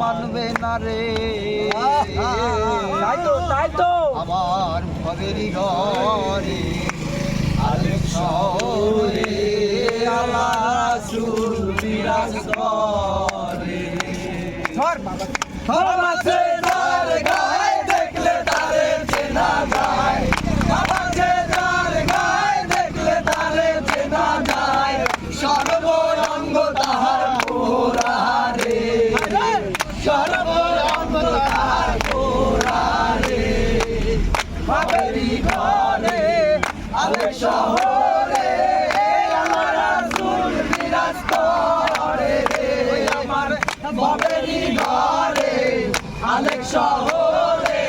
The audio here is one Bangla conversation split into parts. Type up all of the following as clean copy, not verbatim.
মানবে না রে। তাই তো আমার ভবেরই ঘরে আলেক শহরে আল্লাহ রাসূল বিরাজ করে। ধর আছে যার গায়ে দেখলে তারে চেনা যায়, আছে যার গায়ে দেখলে তারে চেনা যায়, সর্বরঙ্গ তাহার গোরা রে, সর্বরঙ্গ তাহার গোরা রে। ভবেরই ঘরে আলেক শহরে আল্লাহ রাসূল বিরাজ করে রে। আমার ভবেরই ঘরে আলেক শহরে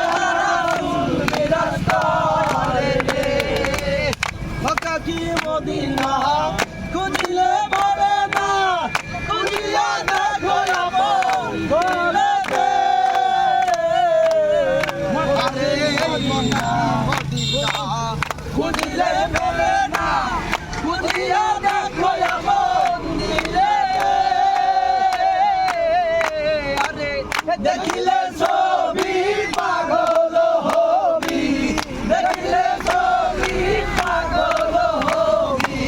আল্লাহ রাসূল বিরাজ করে রে। কি মদিনা খুঁজিলে বলে না, খুঁজিয়া দেখো আপন ঘরেতে। আরে মদিনা খুঁজিলে বলে না, খুঁজিয়া দেখো আপন দিলেতে। আরে দেখিলে ছবি পাগল হবি, দেখিলে ছবি পাগল হবি,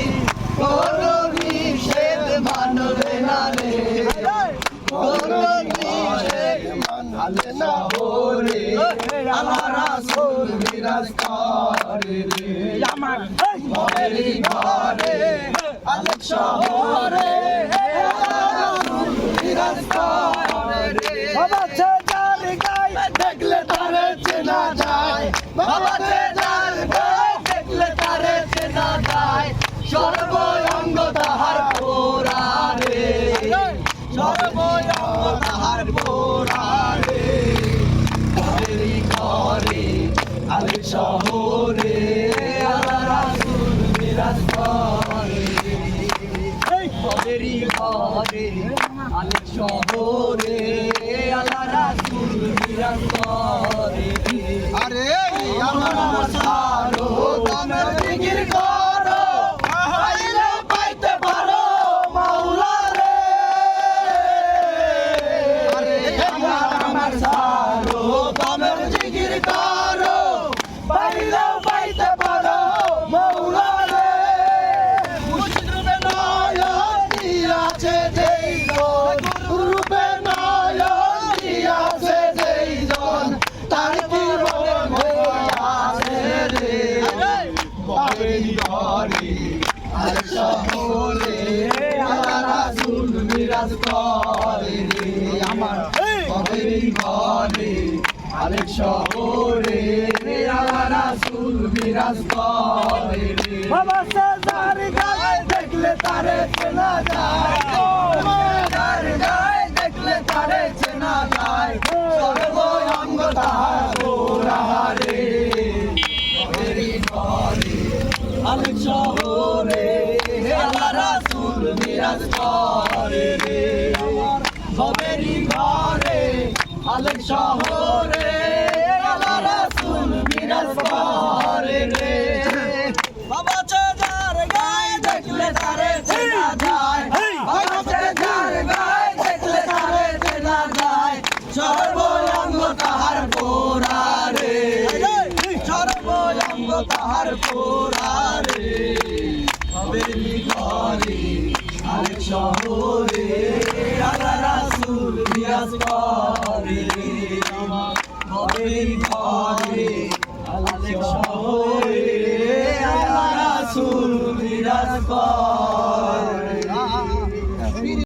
কোনো নিষেধ মানবে না রে, কোনো নিষেধ মানবে না রে। আল্লাহ রাসূল বিরাজ করে রে। আমার ভবেরই ঘরে আলেক শহরে আল্লাহ রাসূল বিরাজ করে রে। বাবাছে যার গায়ে দেখলে তারে চেনা যায়, বাবাছে যার গায়ে দেখলে তারে চেনা যায়, সর্বঙ্গ তাহার গোরা রে, সর্বঙ্গ তাহার গোরা রে। ভবেরই ঘরে আলেক শহরে আল্লাহ রাসূল বিরাজ করে রে। ভবেরই ঘরে আলেক শহরে আল্লাহ রাসূল বিরাজ করে রে। আরে আমার সারো দামের জিকির করো, পাইলে পাইতে পারো মাওলা রে। আরে আমার সারো দামের জিকির করো, পাইলে পাইতে পারো মাওলা রে। মুর্শিদ রূপে নয়ন দিয়াছে যেই জন, রূপে নয়ন দিয়াছে যেই জন, তার কি মনে আছে রে। ভবেরই ঘরে আলেক শহরে আল্লাহ রাসূল বিরাজ করে রে। আমার ভবেরই ঘরে আলেক শহরে আল্লাহ রাসূল বিরাজ করে রে। বাবাছে যার গায়ে দেখলে তারে চেনা যায়, যার গায়ে দেখলে তারে চেনা যায়, সর্বঙ্গ তাহার গোরা রে। ভবেরই ঘরে আলেক শহরে আল্লাহ রাসূল বিরাজ করে রে। আমার ভবেরই ঘরে আলেক শহরে আল্লাহ রাসূল বিরাজ করে রে। বাবাছে যার গায়ে দেখলে তারে চেনা যায়, বাবাছে যার গায়ে দেখলে তারে চেনা যায়, সর্বঙ্গ তাহার গোরা রে, সর্বঙ্গ তাহার গোরা রে। ভবেরই ঘরে আলেক শহরে আল্লাহ রাসূল বিরাজ করে রে। আমার ভবেরই